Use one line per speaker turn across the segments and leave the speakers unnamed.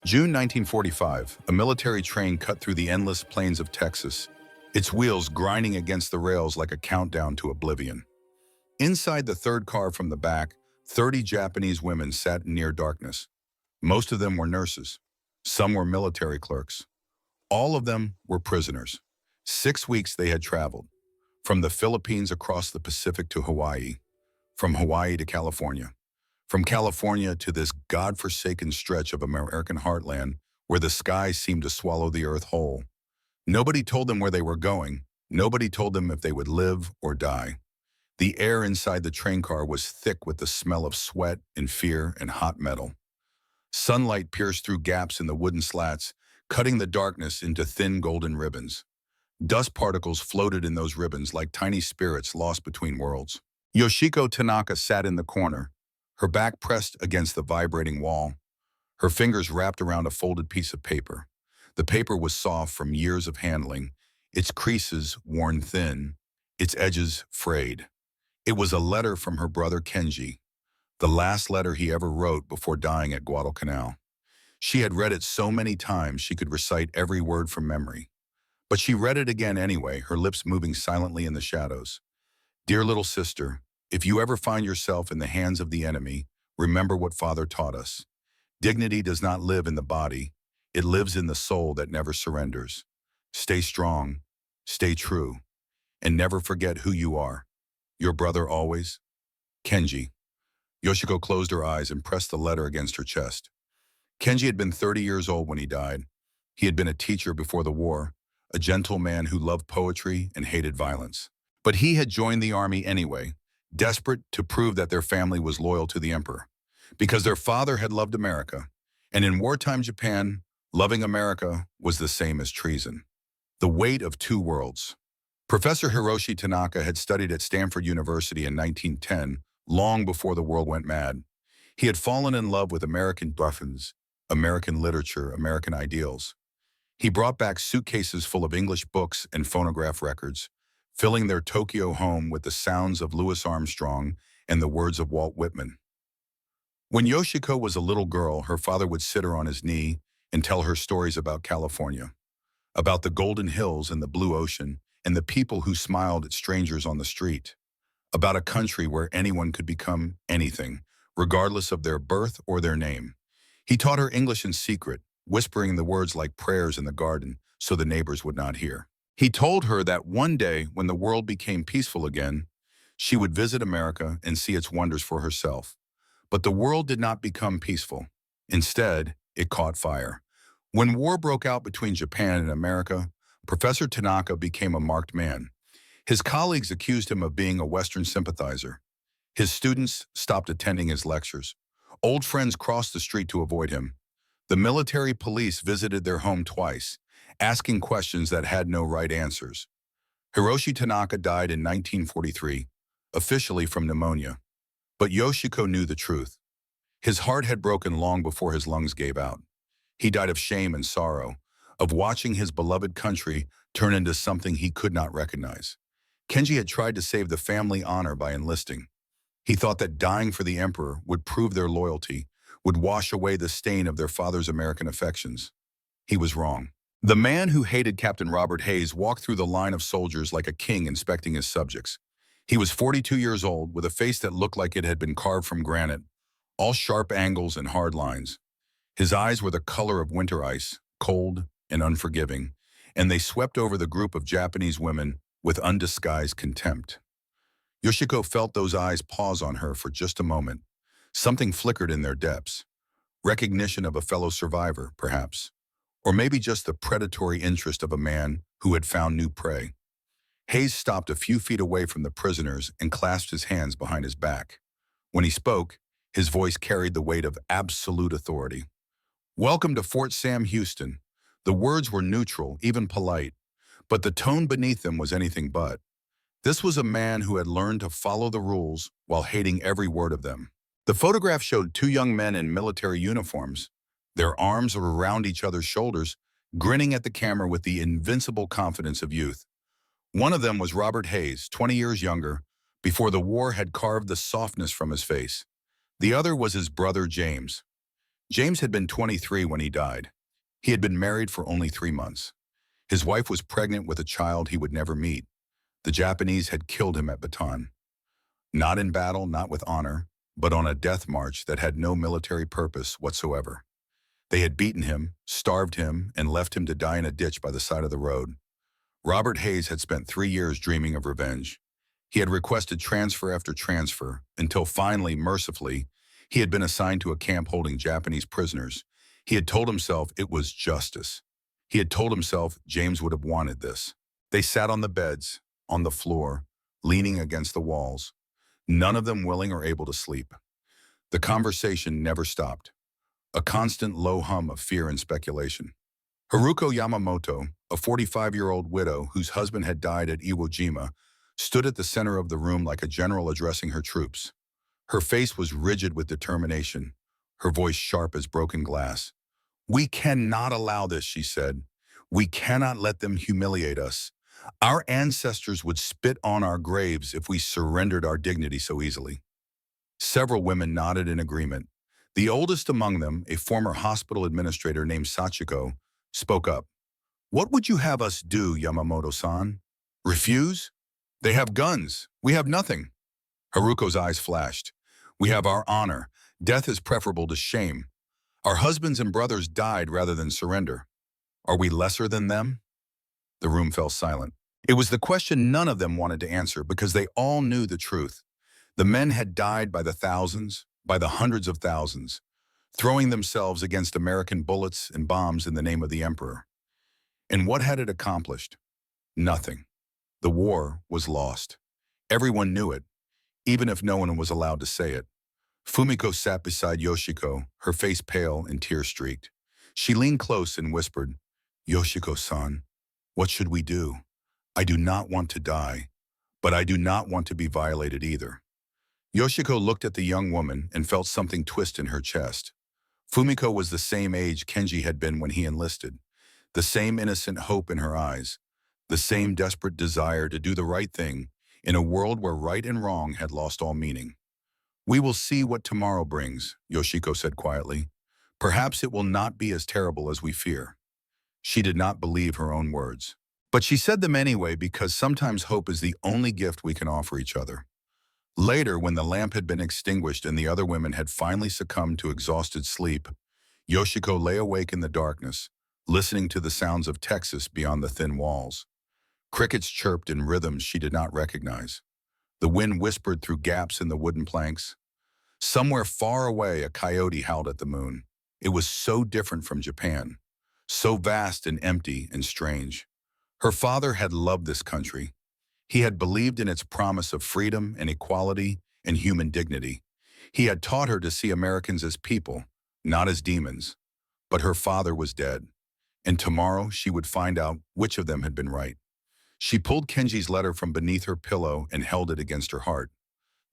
June 1945, a military train cut through the endless plains of Texas, its wheels grinding against the rails like a countdown to oblivion. Inside the third car from the back, 30 Japanese women sat in near darkness. Most of them were nurses. Some were military clerks. All of them were prisoners. 6 weeks they had traveled, from the Philippines across the Pacific to Hawaii, from Hawaii to California, from California to this godforsaken stretch of American heartland where the sky seemed to swallow the earth whole. Nobody told them where they were going. Nobody told them if they would live or die. The air inside the train car was thick with the smell of sweat and fear and hot metal. Sunlight pierced through gaps in the wooden slats, cutting the darkness into thin golden ribbons. Dust particles floated in those ribbons like tiny spirits lost between worlds. Yoshiko Tanaka sat in the corner, her back pressed against the vibrating wall, her fingers wrapped around a folded piece of paper. The paper was soft from years of handling, its creases worn thin, its edges frayed. It was a letter from her brother Kenji, the last letter he ever wrote before dying at Guadalcanal. She had read it so many times she could recite every word from memory. But she read it again anyway, her lips moving silently in the shadows. Dear little sister, if you ever find yourself in the hands of the enemy, remember what Father taught us. Dignity does not live in the body. It lives in the soul that never surrenders. Stay strong, stay true, and never forget who you are. Your brother always, Kenji. Yoshiko closed her eyes and pressed the letter against her chest. Kenji had been 30 years old when he died. He had been a teacher before the war, a gentle man who loved poetry and hated violence. But he had joined the army anyway, desperate to prove that their family was loyal to the emperor, because their father had loved America, and in wartime Japan, loving America was the same as treason. The weight of two worlds. Professor Hiroshi Tanaka had studied at Stanford University in 1910, long before the world went mad. He had fallen in love with American buffins, American literature, American ideals. He brought back suitcases full of English books and phonograph records, filling their Tokyo home with the sounds of Louis Armstrong and the words of Walt Whitman. When Yoshiko was a little girl, her father would sit her on his knee and tell her stories about California, about the golden hills and the blue ocean and the people who smiled at strangers on the street, about a country where anyone could become anything, regardless of their birth or their name. He taught her English in secret, whispering the words like prayers in the garden so the neighbors would not hear. He told her that one day, when the world became peaceful again, she would visit America and see its wonders for herself. But the world did not become peaceful. Instead, it caught fire. When war broke out between Japan and America, Professor Tanaka became a marked man. His colleagues accused him of being a Western sympathizer. His students stopped attending his lectures. Old friends crossed the street to avoid him. The military police visited their home twice, asking questions that had no right answers. Hiroshi Tanaka died in 1943, officially from pneumonia. But Yoshiko knew the truth. His heart had broken long before his lungs gave out. He died of shame and sorrow, of watching his beloved country turn into something he could not recognize. Kenji had tried to save the family honor by enlisting. He thought that dying for the emperor would prove their loyalty, would wash away the stain of their father's American affections. He was wrong. The man who hated Captain Robert Hayes walked through the line of soldiers like a king inspecting his subjects. He was 42 years old, with a face that looked like it had been carved from granite, all sharp angles and hard lines. His eyes were the color of winter ice, cold and unforgiving, and they swept over the group of Japanese women with undisguised contempt. Yoshiko felt those eyes pause on her for just a moment. Something flickered in their depths. Recognition of a fellow survivor, perhaps. Or maybe just the predatory interest of a man who had found new prey. Hayes stopped a few feet away from the prisoners and clasped his hands behind his back. When he spoke, his voice carried the weight of absolute authority. "Welcome to Fort Sam Houston." The words were neutral, even polite, but the tone beneath them was anything but. This was a man who had learned to follow the rules while hating every word of them. The photograph showed two young men in military uniforms. Their arms were around each other's shoulders, grinning at the camera with the invincible confidence of youth. One of them was Robert Hayes, 20 years younger, before the war had carved the softness from his face. The other was his brother James. James had been 23 when he died. He had been married for only 3 months. His wife was pregnant with a child he would never meet. The Japanese had killed him at Bataan. Not in battle, not with honor, but on a death march that had no military purpose whatsoever. They had beaten him, starved him, and left him to die in a ditch by the side of the road. Robert Hayes had spent 3 years dreaming of revenge. He had requested transfer after transfer, until finally, mercifully, he had been assigned to a camp holding Japanese prisoners. He had told himself it was justice. He had told himself James would have wanted this. They sat on the beds, on the floor, leaning against the walls, none of them willing or able to sleep. The conversation never stopped, a constant low hum of fear and speculation. Haruko Yamamoto, a 45-year-old widow whose husband had died at Iwo Jima, stood at the center of the room like a general addressing her troops. Her face was rigid with determination, her voice sharp as broken glass. "We cannot allow this," she said. "We cannot let them humiliate us. Our ancestors would spit on our graves if we surrendered our dignity so easily." Several women nodded in agreement. The oldest among them, a former hospital administrator named Sachiko, spoke up. "What would you have us do, Yamamoto-san? Refuse? They have guns. We have nothing." Haruko's eyes flashed. "We have our honor. Death is preferable to shame. Our husbands and brothers died rather than surrender. Are we lesser than them?" The room fell silent. It was the question none of them wanted to answer because they all knew the truth. The men had died by the thousands, by the hundreds of thousands, throwing themselves against American bullets and bombs in the name of the emperor. And what had it accomplished? Nothing. The war was lost. Everyone knew it, even if no one was allowed to say it. Fumiko sat beside Yoshiko, her face pale and tear-streaked. She leaned close and whispered, "Yoshiko-san, what should we do? I do not want to die, but I do not want to be violated either." Yoshiko looked at the young woman and felt something twist in her chest. Fumiko was the same age Kenji had been when he enlisted, the same innocent hope in her eyes, the same desperate desire to do the right thing in a world where right and wrong had lost all meaning. "We will see what tomorrow brings," Yoshiko said quietly. "Perhaps it will not be as terrible as we fear." She did not believe her own words. But she said them anyway because sometimes hope is the only gift we can offer each other. Later, when the lamp had been extinguished and the other women had finally succumbed to exhausted sleep, Yoshiko lay awake in the darkness, listening to the sounds of Texas beyond the thin walls. Crickets chirped in rhythms she did not recognize. The wind whispered through gaps in the wooden planks. Somewhere far away, a coyote howled at the moon. It was so different from Japan, so vast and empty and strange. Her father had loved this country. He had believed in its promise of freedom and equality and human dignity. He had taught her to see Americans as people, not as demons. But her father was dead, and tomorrow she would find out which of them had been right. She pulled Kenji's letter from beneath her pillow and held it against her heart.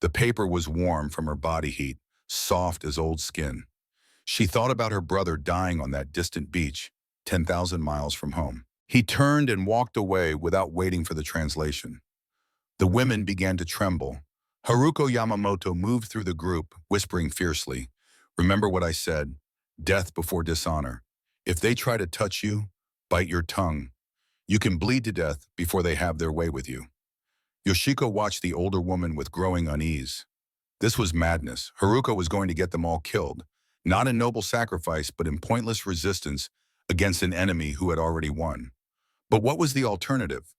The paper was warm from her body heat, soft as old skin. She thought about her brother dying on that distant beach, 10,000 miles from home. He turned and walked away without waiting for the translation. The women began to tremble. Haruko Yamamoto moved through the group, whispering fiercely, "Remember what I said, death before dishonor. If they try to touch you, bite your tongue. You can bleed to death before they have their way with you." Yoshiko watched the older woman with growing unease. This was madness. Haruko was going to get them all killed, not in noble sacrifice, but in pointless resistance against an enemy who had already won. But what was the alternative?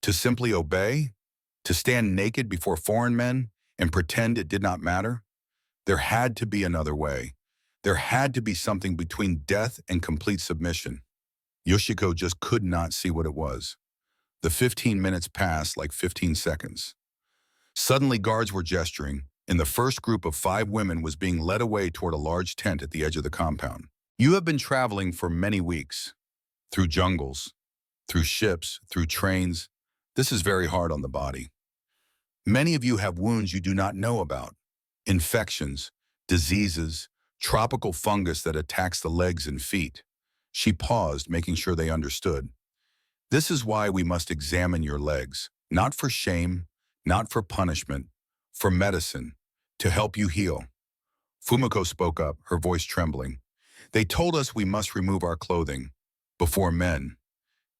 To simply obey? To stand naked before foreign men and pretend it did not matter? There had to be another way. There had to be something between death and complete submission. Yoshiko just could not see what it was. The 15 minutes passed like 15 seconds. Suddenly, guards were gesturing, and the first group of 5 women was being led away toward a large tent at the edge of the compound. "You have been traveling for many weeks, through jungles, through ships, through trains. This is very hard on the body. Many of you have wounds you do not know about, infections, diseases, tropical fungus that attacks the legs and feet." She paused, making sure they understood. "This is why we must examine your legs, not for shame, not for punishment, for medicine, to help you heal." Fumiko spoke up, her voice trembling. They told us we must remove our clothing. Before men.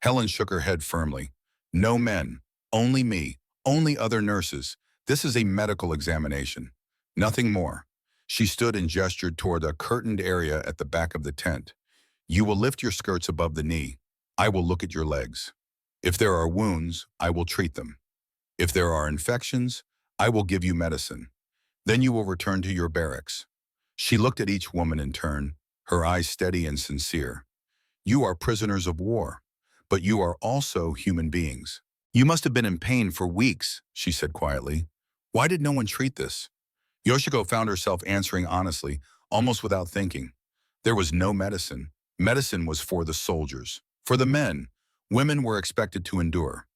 Helen shook her head firmly. No men. Only me. Only other nurses. This is a medical examination. Nothing more. She stood and gestured toward a curtained area at the back of the tent. You will lift your skirts above the knee. I will look at your legs. If there are wounds, I will treat them. If there are infections, I will give you medicine. Then you will return to your barracks. She looked at each woman in turn, her eyes steady and sincere. You are prisoners of war, but you are also human beings. You must have been in pain for weeks, she said quietly. Why did no one treat this? Yoshiko found herself answering honestly, almost without thinking. There was no medicine. Medicine was for the soldiers. For the men, women were expected to endure.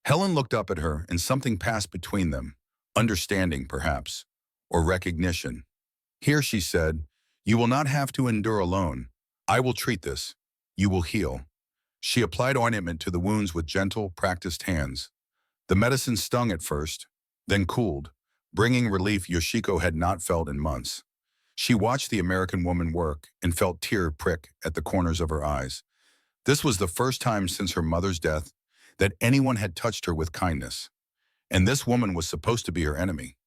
Helen looked up at her, and something passed between them. Understanding, perhaps, or recognition. Here, she said, you will not have to endure alone. I will treat this. You will heal. She applied ointment to the wounds with gentle, practiced hands. The medicine stung at first, then cooled, bringing relief Yoshiko had not felt in months. She watched the American woman work and felt tears prick at the corners of her eyes. This was the first time since her mother's death that anyone had touched her with kindness. And this woman was supposed to be her enemy.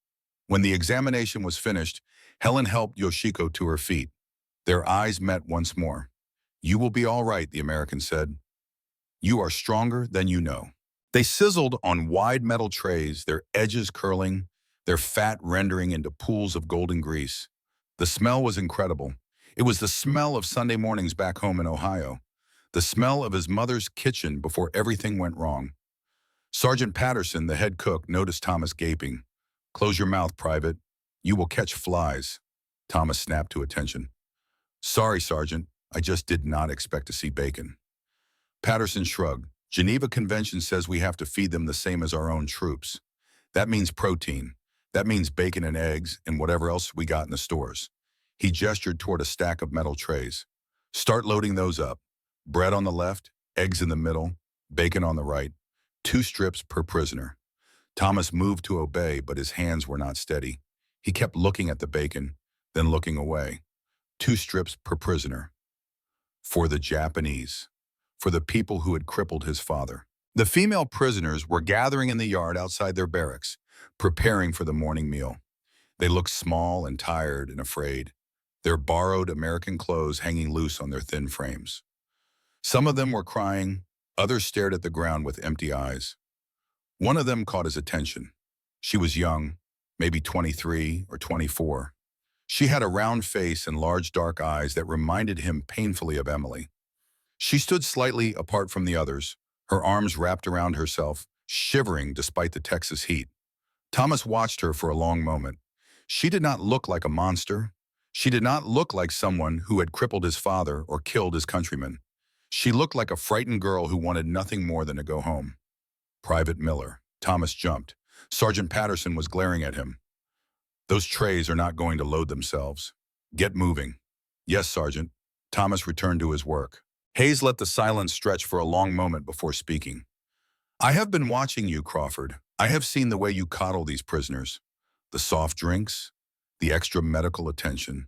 When the examination was finished, Helen helped Yoshiko to her feet. Their eyes met once more. You will be all right, the American said. You are stronger than you know. They sizzled on wide metal trays, their edges curling, their fat rendering into pools of golden grease. The smell was incredible. It was the smell of Sunday mornings back home in Ohio. The smell of his mother's kitchen before everything went wrong. Sergeant Patterson, the head cook, noticed Thomas gaping. Close your mouth, Private. You will catch flies. Thomas snapped to attention. Sorry, Sergeant. I just did not expect to see bacon. Patterson shrugged. Geneva Convention says we have to feed them the same as our own troops. That means protein. That means bacon and eggs and whatever else we got in the stores. He gestured toward a stack of metal trays. Start loading those up. Bread on the left, eggs in the middle, bacon on the right. 2 strips per prisoner. Thomas moved to obey, but his hands were not steady. He kept looking at the bacon, then looking away. 2 strips per prisoner. For the Japanese. For the people who had crippled his father. The female prisoners were gathering in the yard outside their barracks, preparing for the morning meal. They looked small and tired and afraid, their borrowed American clothes hanging loose on their thin frames. Some of them were crying, others stared at the ground with empty eyes. One of them caught his attention. She was young, maybe 23 or 24. She had a round face and large dark eyes that reminded him painfully of Emily. She stood slightly apart from the others, her arms wrapped around herself, shivering despite the Texas heat. Thomas watched her for a long moment. She did not look like a monster. She did not look like someone who had crippled his father or killed his countrymen. She looked like a frightened girl who wanted nothing more than to go home. Private Miller. Thomas jumped. Sergeant Patterson was glaring at him. Those trays are not going to load themselves. Get moving. Yes, Sergeant. Thomas returned to his work. Hayes let the silence stretch for a long moment before speaking. I have been watching you, Crawford. I have seen the way you coddle these prisoners. The soft drinks, the extra medical attention,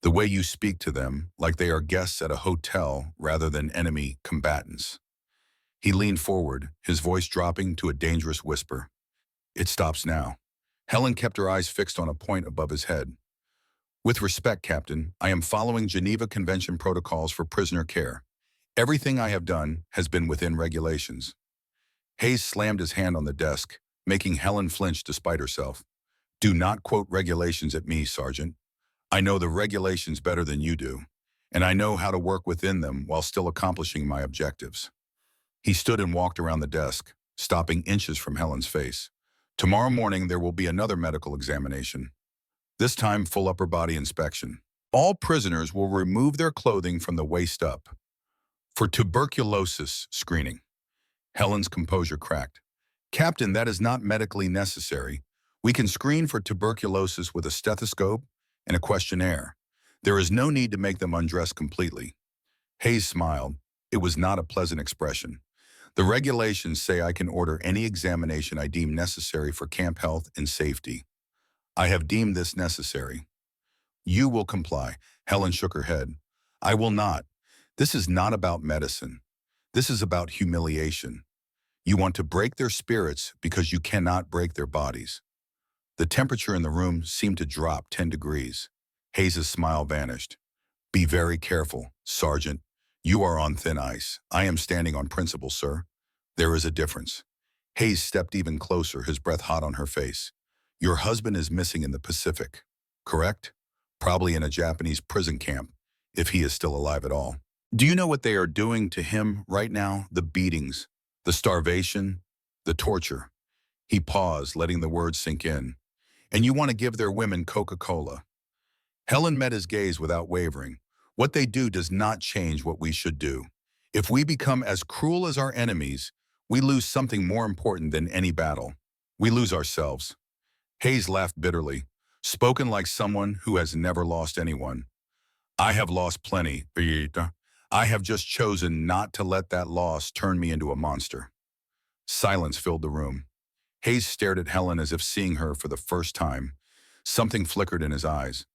the way you speak to them like they are guests at a hotel rather than enemy combatants. He leaned forward, his voice dropping to a dangerous whisper. It stops now. Helen kept her eyes fixed on a point above his head. With respect, Captain, I am following Geneva Convention protocols for prisoner care. Everything I have done has been within regulations. Hayes slammed his hand on the desk, making Helen flinch despite herself. Do not quote regulations at me, Sergeant. I know the regulations better than you do, and I know how to work within them while still accomplishing my objectives. He stood and walked around the desk, stopping inches from Helen's face. Tomorrow morning there will be another medical examination. This time full upper body inspection. All prisoners will remove their clothing from the waist up. For tuberculosis screening. Helen's composure cracked. Captain, that is not medically necessary. We can screen for tuberculosis with a stethoscope and a questionnaire. There is no need to make them undress completely. Hayes smiled. It was not a pleasant expression. The regulations say I can order any examination I deem necessary for camp health and safety. I have deemed this necessary. You will comply. Helen shook her head. I will not. This is not about medicine. This is about humiliation. You want to break their spirits because you cannot break their bodies. The temperature in the room seemed to drop 10 degrees. Hayes's smile vanished. Be very careful, Sergeant. You are on thin ice. I am standing on principle, sir. There is a difference. Hayes stepped even closer, his breath hot on her face. Your husband is missing in the Pacific, correct? Probably in a Japanese prison camp, if he is still alive at all. Do you know what they are doing to him right now? The beatings, the starvation, the torture. He paused, letting the words sink in. And you want to give their women Coca-Cola. Helen met his gaze without wavering. What they do does not change what we should do. If we become as cruel as our enemies, we lose something more important than any battle. We lose ourselves. Hayes laughed bitterly, spoken like someone who has never lost anyone. I have lost plenty, Vegeta. I have just chosen not to let that loss turn me into a monster. Silence filled the room. Hayes stared at Helen as if seeing her for the first time. Something flickered in his eyes.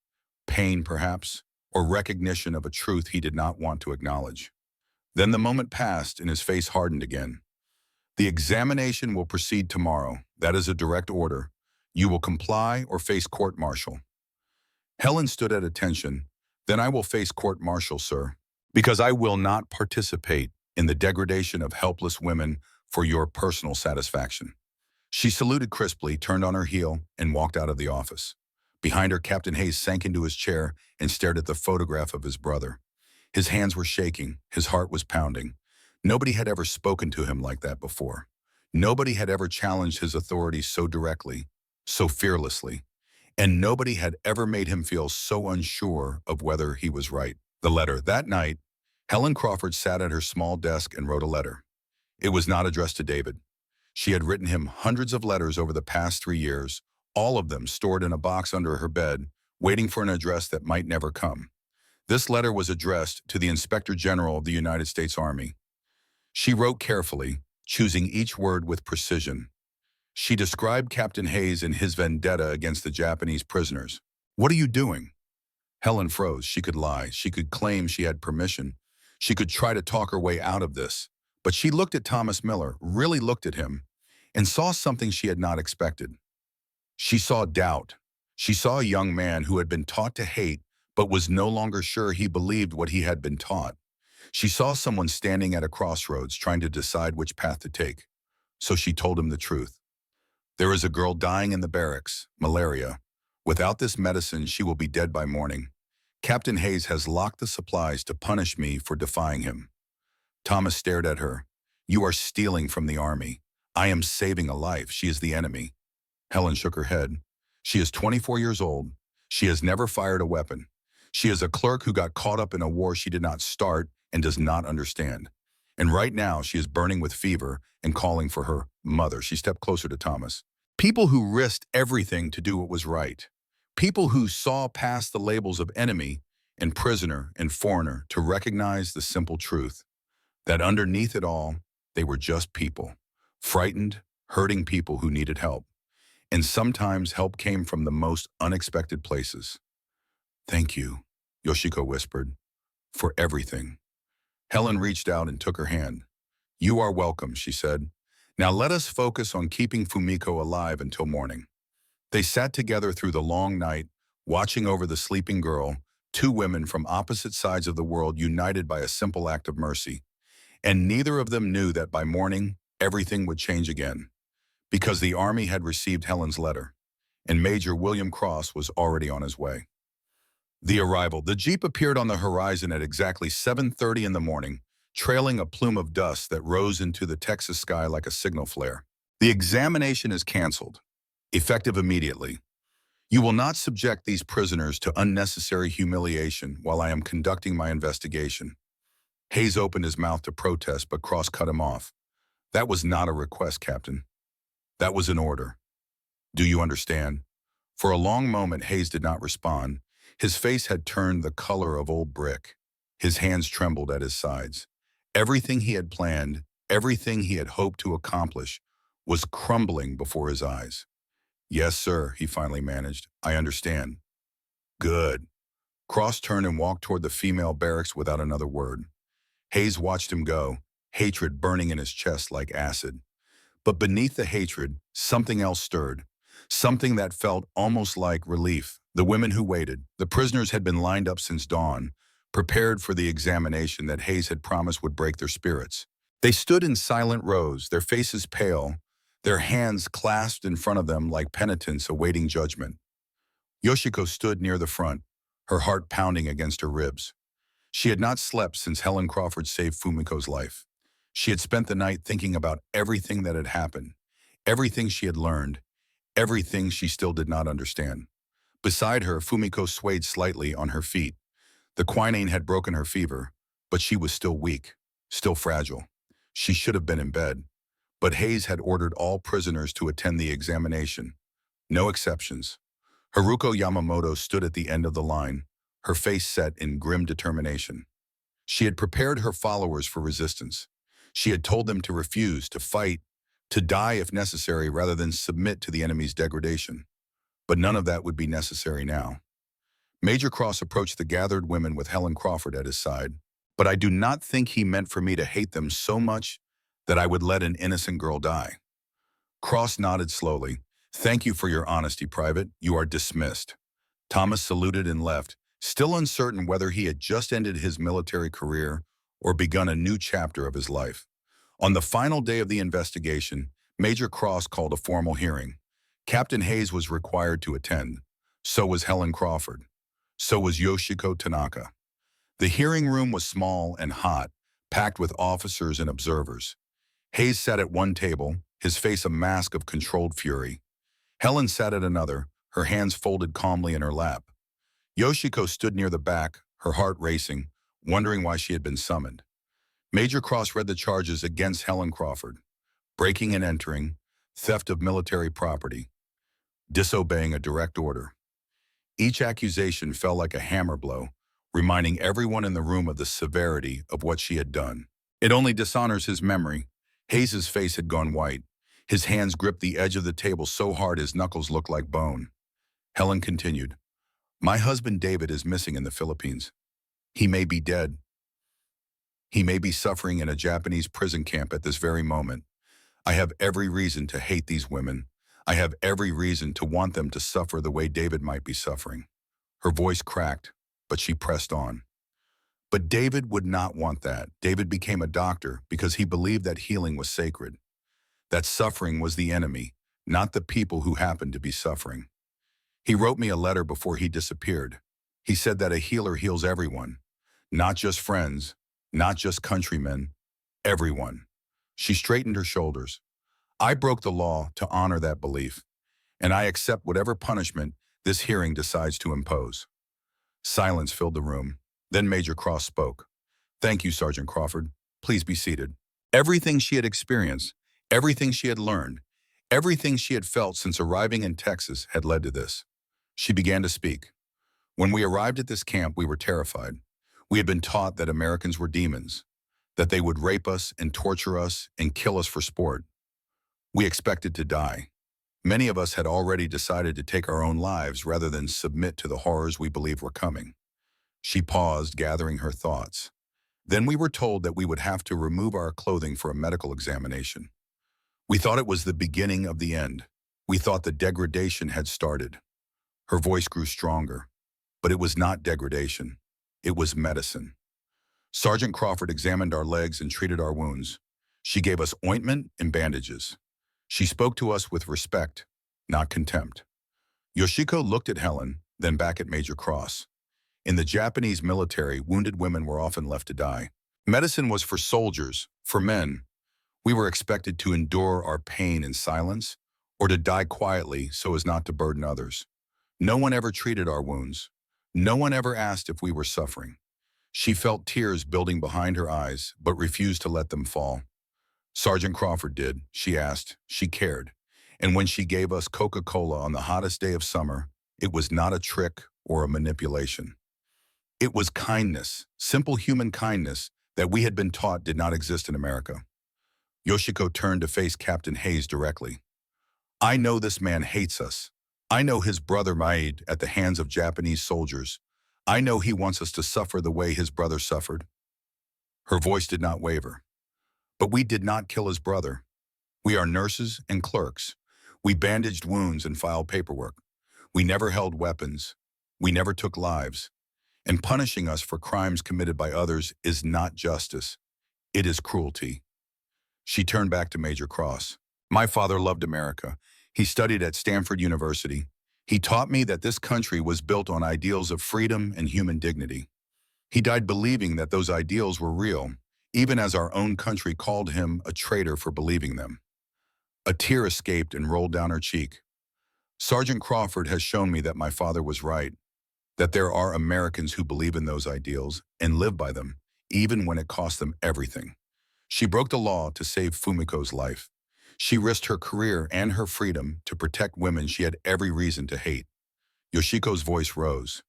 Pain, perhaps, or recognition of a truth he did not want to acknowledge. Then the moment passed and his face hardened again. The examination will proceed tomorrow. That is a direct order. You will comply or face court-martial. Helen stood at attention. Then I will face court-martial, sir, because I will not participate in the degradation of helpless women for your personal satisfaction. She saluted crisply, turned on her heel, and walked out of the office. Behind her, Captain Hayes sank into his chair and stared at the photograph of his brother. His hands were shaking, his heart was pounding. Nobody had ever spoken to him like that before. Nobody had ever challenged his authority so directly, so fearlessly. And nobody had ever made him feel so unsure of whether he was right. The letter. That night, Helen Crawford sat at her small desk and wrote a letter. It was not addressed to David. She had written him hundreds of letters over the past 3 years, all of them stored in a box under her bed, waiting for an address that might never come. This letter was addressed to the Inspector General of the United States Army. She wrote carefully, choosing each word with precision. She described Captain Hayes and his vendetta against the Japanese prisoners. What are you doing? Helen froze. She could lie. She could claim she had permission. She could try to talk her way out of this. But she looked at Thomas Miller, really looked at him, and saw something she had not expected. She saw doubt. She saw a young man who had been taught to hate, but was no longer sure he believed what he had been taught. She saw someone standing at a crossroads trying to decide which path to take. So she told him the truth. There is a girl dying in the barracks, malaria. Without this medicine, she will be dead by morning. Captain Hayes has locked the supplies to punish me for defying him. Thomas stared at her. You are stealing from the army. I am saving a life. She is the enemy. Helen shook her head. She is 24 years old. She has never fired a weapon. She is a clerk who got caught up in a war she did not start and does not understand. And right now she is burning with fever and calling for her mother. She stepped closer to Thomas. People who risked everything to do what was right. People who saw past the labels of enemy and prisoner and foreigner to recognize the simple truth that underneath it all, they were just people, frightened, hurting people who needed help. And sometimes help came from the most unexpected places. Thank you, Yoshiko whispered, for everything. Helen reached out and took her hand. You are welcome, she said. Now let us focus on keeping Fumiko alive until morning. They sat together through the long night, watching over the sleeping girl, two women from opposite sides of the world united by a simple act of mercy. And neither of them knew that by morning, everything would change again. Because the Army had received Helen's letter, and Major William Cross was already on his way. The arrival. The Jeep appeared on the horizon at exactly 7:30 in the morning, trailing a plume of dust that rose into the Texas sky like a signal flare. The examination is canceled, effective immediately. You will not subject these prisoners to unnecessary humiliation while I am conducting my investigation. Hayes opened his mouth to protest, but Cross cut him off. That was not a request, Captain. That was an order. Do you understand? For a long moment, Hayes did not respond. His face had turned the color of old brick. His hands trembled at his sides. Everything he had planned, everything he had hoped to accomplish, was crumbling before his eyes. Yes, sir, he finally managed. I understand. Good. Cross turned and walked toward the female barracks without another word. Hayes watched him go, hatred burning in his chest like acid. But beneath the hatred, something else stirred. Something that felt almost like relief. The women who waited, the prisoners had been lined up since dawn, prepared for the examination that Hayes had promised would break their spirits. They stood in silent rows, their faces pale, their hands clasped in front of them like penitents awaiting judgment. Yoshiko stood near the front, her heart pounding against her ribs. She had not slept since Helen Crawford saved Fumiko's life. She had spent the night thinking about everything that had happened, everything she had learned, everything she still did not understand. Beside her, Fumiko swayed slightly on her feet. The quinine had broken her fever, but she was still weak, still fragile. She should have been in bed. But Hayes had ordered all prisoners to attend the examination. No exceptions. Haruko Yamamoto stood at the end of the line, her face set in grim determination. She had prepared her followers for resistance. She had told them to refuse, to fight, to die if necessary rather than submit to the enemy's degradation. But none of that would be necessary now. Major Cross approached the gathered women with Helen Crawford at his side. But I do not think he meant for me to hate them so much that I would let an innocent girl die. Cross nodded slowly. Thank you for your honesty, Private. You are dismissed. Thomas saluted and left, still uncertain whether he had just ended his military career or begun a new chapter of his life. On the final day of the investigation, Major Cross called a formal hearing. Captain Hayes was required to attend. So was Helen Crawford. So was Yoshiko Tanaka. The hearing room was small and hot, packed with officers and observers. Hayes sat at one table, his face a mask of controlled fury. Helen sat at another, her hands folded calmly in her lap. Yoshiko stood near the back, her heart racing, wondering why she had been summoned. Major Cross read the charges against Helen Crawford: breaking and entering, theft of military property, disobeying a direct order. Each accusation fell like a hammer blow, reminding everyone in the room of the severity of what she had done. It only dishonors his memory. Hayes's face had gone white. His hands gripped the edge of the table so hard his knuckles looked like bone. Helen continued, "My husband David is missing in the Philippines. He may be dead. He may be suffering in a Japanese prison camp at this very moment. I have every reason to hate these women. I have every reason to want them to suffer the way David might be suffering." Her voice cracked, but she pressed on. But David would not want that. David became a doctor because he believed that healing was sacred, that suffering was the enemy, not the people who happened to be suffering. He wrote me a letter before he disappeared. He said that a healer heals everyone, not just friends, not just countrymen, everyone. She straightened her shoulders. I broke the law to honor that belief, and I accept whatever punishment this hearing decides to impose. Silence filled the room. Then Major Cross spoke. "Thank you, Sergeant Crawford. Please be seated." Everything she had experienced, everything she had learned, everything she had felt since arriving in Texas had led to this. She began to speak. "When we arrived at this camp, we were terrified. We had been taught that Americans were demons, that they would rape us and torture us and kill us for sport. We expected to die. Many of us had already decided to take our own lives rather than submit to the horrors we believed were coming." She paused, gathering her thoughts. "Then we were told that we would have to remove our clothing for a medical examination. We thought it was the beginning of the end. We thought the degradation had started." Her voice grew stronger. But it was not degradation. It was medicine. Sergeant Crawford examined our legs and treated our wounds. She gave us ointment and bandages. She spoke to us with respect, not contempt. Yoshiko looked at Helen, then back at Major Cross. In the Japanese military, wounded women were often left to die. Medicine was for soldiers, for men. We were expected to endure our pain in silence or to die quietly so as not to burden others. No one ever treated our wounds. No one ever asked if we were suffering. She felt tears building behind her eyes, but refused to let them fall. Sergeant Crawford did. She asked. She cared. And when she gave us Coca-Cola on the hottest day of summer, it was not a trick or a manipulation. It was kindness, simple human kindness that we had been taught did not exist in America. Yoshiko turned to face Captain Hayes directly. "I know this man hates us. I know his brother died at the hands of Japanese soldiers. I know he wants us to suffer the way his brother suffered. Her voice did not waver. But we did not kill his brother. We are nurses and clerks. We bandaged wounds and filed paperwork. We never held weapons. We never took lives. And punishing us for crimes committed by others is not justice. It is cruelty. She turned back to Major Cross. My father loved America. He studied at Stanford University. He taught me that this country was built on ideals of freedom and human dignity. He died believing that those ideals were real, even as our own country called him a traitor for believing them. A tear escaped and rolled down her cheek. Sergeant Crawford has shown me that my father was right, that there are Americans who believe in those ideals and live by them, even when it costs them everything. She broke the law to save Fumiko's life. She risked her career and her freedom to protect women she had every reason to hate. Yoshiko's voice rose.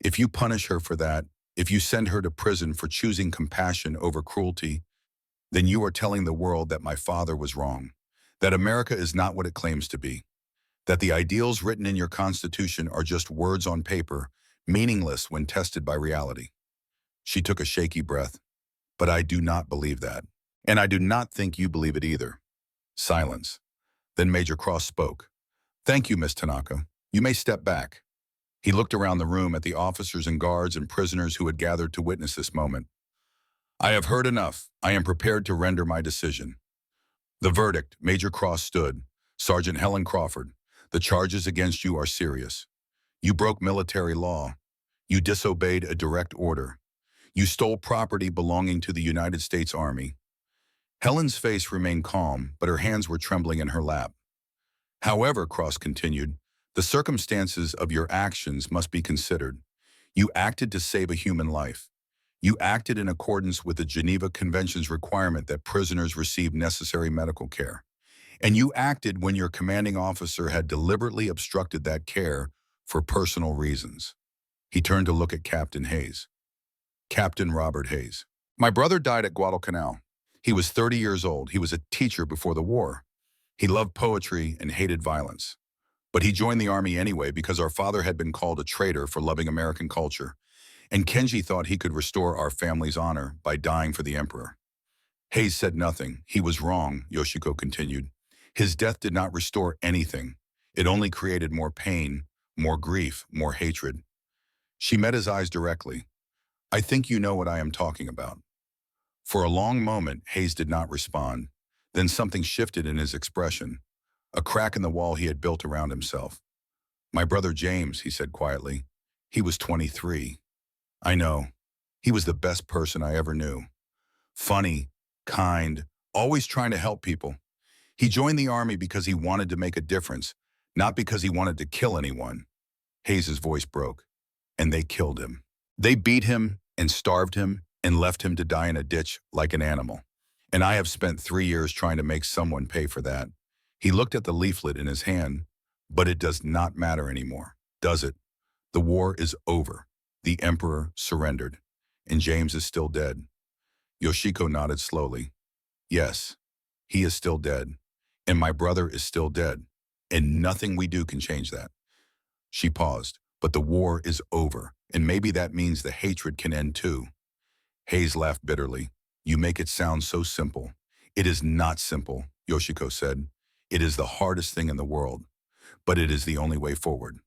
If you punish her for that, if you send her to prison for choosing compassion over cruelty, then you are telling the world that my father was wrong, that America is not what it claims to be, that the ideals written in your Constitution are just words on paper, meaningless when tested by reality. She took a shaky breath. But I do not believe that. And I do not think you believe it either. Silence. Then Major Cross spoke. Thank you, Miss Tanaka. You may step back. He looked around the room at the officers and guards and prisoners who had gathered to witness this moment. I have heard enough. I am prepared to render my decision. The verdict, Major Cross stood. Sergeant Helen Crawford, the charges against you are serious. You broke military law. You disobeyed a direct order. You stole property belonging to the United States Army. Helen's face remained calm, but her hands were trembling in her lap. However, Cross continued, the circumstances of your actions must be considered. You acted to save a human life. You acted in accordance with the Geneva Convention's requirement that prisoners receive necessary medical care. And you acted when your commanding officer had deliberately obstructed that care for personal reasons. He turned to look at Captain Hayes. Captain Robert Hayes. My brother died at Guadalcanal. He was 30 years old. He was a teacher before the war. He loved poetry and hated violence. But he joined the army anyway because our father had been called a traitor for loving American culture. And Kenji thought he could restore our family's honor by dying for the emperor. Hayes said nothing. He was wrong, Yoshiko continued. His death did not restore anything. It only created more pain, more grief, more hatred. She met his eyes directly. I think you know what I am talking about. For a long moment, Hayes did not respond. Then something shifted in his expression, a crack in the wall he had built around himself. My brother James, he said quietly. He was 23. I know. He was the best person I ever knew. Funny, kind, always trying to help people. He joined the army because he wanted to make a difference, not because he wanted to kill anyone. Hayes' voice broke. And they killed him. They beat him and starved him and left him to die in a ditch like an animal. And I have spent 3 years trying to make someone pay for that. He looked at the leaflet in his hand, but it does not matter anymore, does it? The war is over. The emperor surrendered, and James is still dead. Yoshiko nodded slowly. Yes, he is still dead, and my brother is still dead, and nothing we do can change that. She paused, but the war is over, and maybe that means the hatred can end too. Hayes laughed bitterly. You make it sound so simple. It is not simple, Yoshiko said. It is the hardest thing in the world, but it is the only way forward.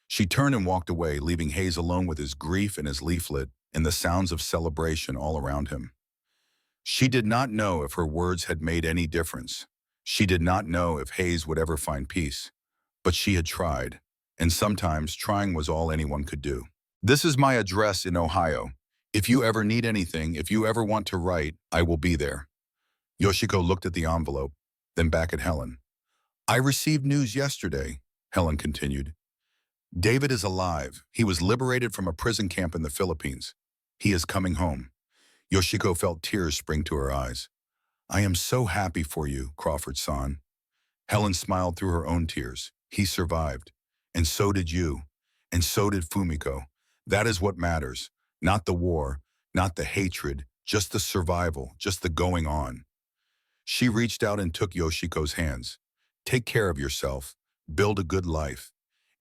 She turned and walked away, leaving Hayes alone with his grief and his leaflet and the sounds of celebration all around him. She did not know if her words had made any difference. She did not know if Hayes would ever find peace, but she had tried, and sometimes trying was all anyone could do. This is my address in Ohio. If you ever need anything, if you ever want to write, I will be there. Yoshiko looked at the envelope, then back at Helen. I received news yesterday, Helen continued. David is alive. He was liberated from a prison camp in the Philippines. He is coming home. Yoshiko felt tears spring to her eyes. I am so happy for you, Crawford-san. Helen smiled through her own tears. He survived. And so did you. And so did Fumiko. That is what matters. Not the war, not the hatred, just the survival, just the going on. She reached out and took Yoshiko's hands. Take care of yourself. Build a good life.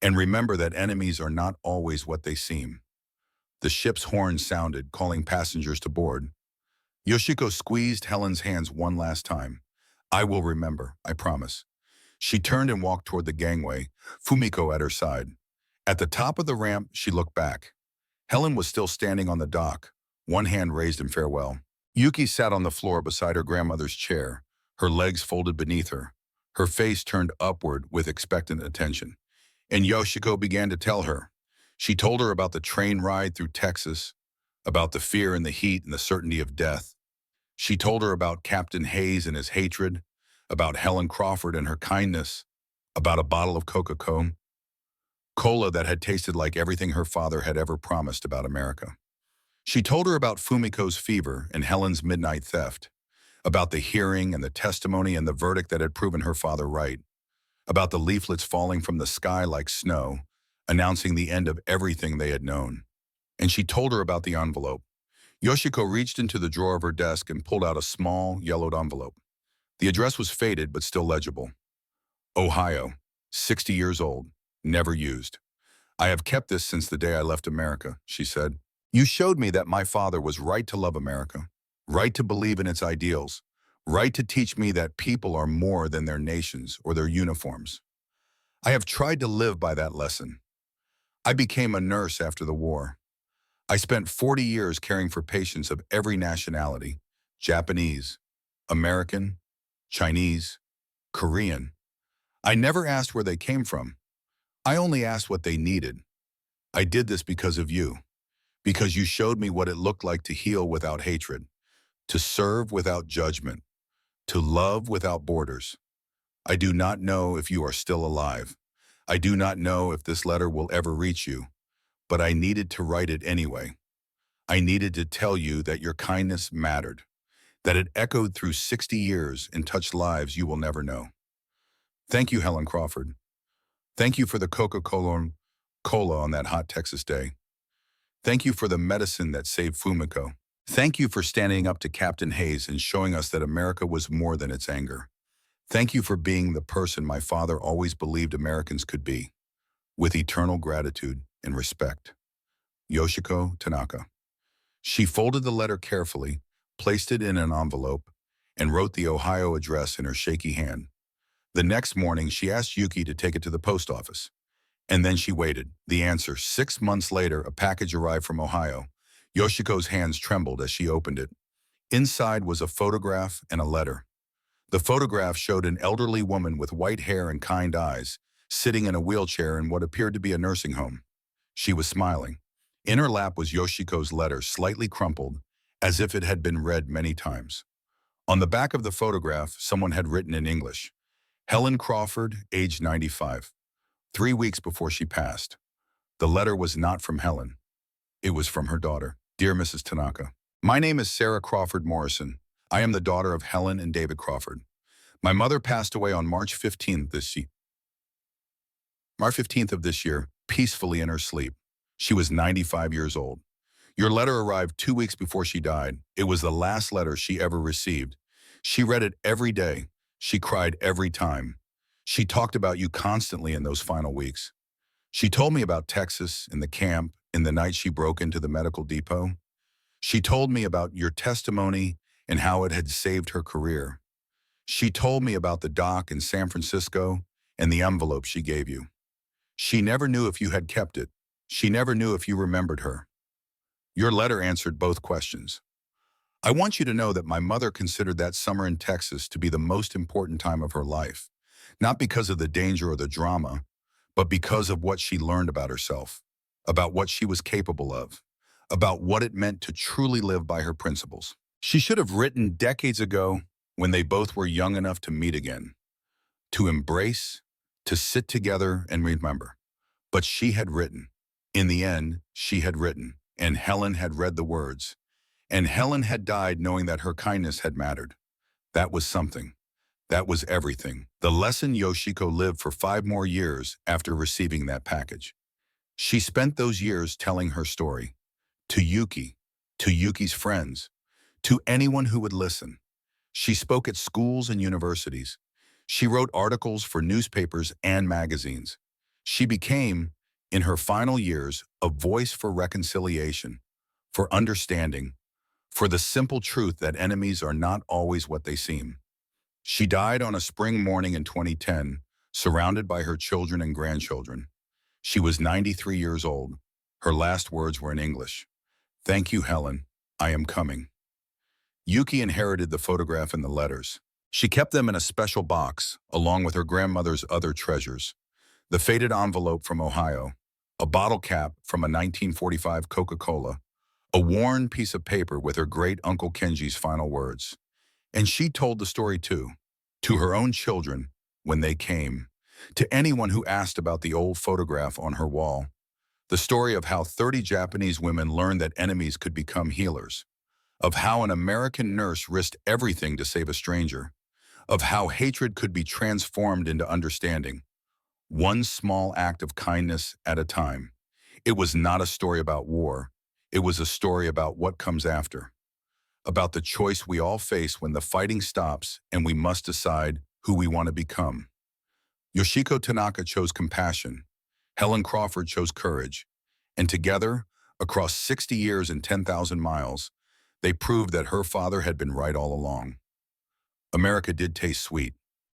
And remember that enemies are not always what they seem. The ship's horn sounded, calling passengers to board. Yoshiko squeezed Helen's hands one last time. I will remember, I promise. She turned and walked toward the gangway, Fumiko at her side. At the top of the ramp, she looked back. Helen was still standing on the dock, one hand raised in farewell. Yuki sat on the floor beside her grandmother's chair, her legs folded beneath her, her face turned upward with expectant attention. And Yoshiko began to tell her. She told her about the train ride through Texas, about the fear and the heat and the certainty of death. She told her about Captain Hayes and his hatred, about Helen Crawford and her kindness, about a bottle of Coca-Cola that had tasted like everything her father had ever promised about America. She told her about Fumiko's fever and Helen's midnight theft, about the hearing and the testimony and the verdict that had proven her father right, about the leaflets falling from the sky like snow, announcing the end of everything they had known. And she told her about the envelope. Yoshiko reached into the drawer of her desk and pulled out a small, yellowed envelope. The address was faded but still legible. Ohio, 60 years old, never used. I have kept this since the day I left America, she said. You showed me that my father was right to love America, right to believe in its ideals, right to teach me that people are more than their nations or their uniforms. I have tried to live by that lesson. I became a nurse after the war. I spent 40 years caring for patients of every nationality, Japanese, American, Chinese, Korean. I never asked where they came from. I only asked what they needed. I did this because of you, because you showed me what it looked like to heal without hatred, to serve without judgment, to love without borders. I do not know if you are still alive. I do not know if this letter will ever reach you, but I needed to write it anyway. I needed to tell you that your kindness mattered, that it echoed through 60 years and touched lives you will never know. Thank you, Helen Crawford. Thank you for the Coca-Cola on that hot Texas day. Thank you for the medicine that saved Fumiko. Thank you for standing up to Captain Hayes and showing us that America was more than its anger. Thank you for being the person my father always believed Americans could be, with eternal gratitude and respect. Yoshiko Tanaka. She folded the letter carefully, placed it in an envelope, and wrote the Ohio address in her shaky hand. The next morning, she asked Yuki to take it to the post office. And then she waited. The answer, 6 months later, a package arrived from Ohio. Yoshiko's hands trembled as she opened it. Inside was a photograph and a letter. The photograph showed an elderly woman with white hair and kind eyes, sitting in a wheelchair in what appeared to be a nursing home. She was smiling. In her lap was Yoshiko's letter, slightly crumpled, as if it had been read many times. On the back of the photograph, someone had written in English, Helen Crawford, age 95. 3 weeks before she passed. The letter was not from Helen. It was from her daughter. Dear Mrs. Tanaka, my name is Sarah Crawford Morrison. I am the daughter of Helen and David Crawford. My mother passed away on March 15th of this year, peacefully in her sleep. She was 95 years old. Your letter arrived 2 weeks before she died. It was the last letter she ever received. She read it every day. She cried every time. She talked about you constantly in those final weeks. She told me about Texas, in the camp, in the night she broke into the medical depot. She told me about your testimony and how it had saved her career. She told me about the dock in San Francisco and the envelope she gave you. She never knew if you had kept it. She never knew if you remembered her. Your letter answered both questions. I want you to know that my mother considered that summer in Texas to be the most important time of her life. Not because of the danger or the drama, but because of what she learned about herself, about what she was capable of, about what it meant to truly live by her principles. She should have written decades ago when they both were young enough to meet again, to embrace, to sit together and remember. But she had written. In the end, she had written, and Helen had read the words. And Helen had died knowing that her kindness had mattered. That was something. That was everything. The lesson Yoshiko lived for 5 more years after receiving that package. She spent those years telling her story. To Yuki, to Yuki's friends, to anyone who would listen. She spoke at schools and universities. She wrote articles for newspapers and magazines. She became, In her final years, a voice for reconciliation, for understanding, for the simple truth that enemies are not always what they seem. She died on a spring morning in 2010, surrounded by her children and grandchildren. She was 93 years old. Her last words were in English. "Thank you, Helen. I am coming." Yuki inherited the photograph and the letters. She kept them in a special box, along with her grandmother's other treasures. The faded envelope from Ohio, a bottle cap from a 1945 Coca-Cola, a worn piece of paper with her great-uncle Kenji's final words. And she told the story too, to her own children when they came, to anyone who asked about the old photograph on her wall. The story of how 30 Japanese women learned that enemies could become healers, of how an American nurse risked everything to save a stranger, of how hatred could be transformed into understanding, one small act of kindness at a time. It was not a story about war. It was a story about what comes after, about the choice we all face when the fighting stops and we must decide who we want to become. Yoshiko Tanaka chose compassion. Helen Crawford chose courage. And together, across 60 years and 10,000 miles, they proved that her father had been right all along. America did taste sweet.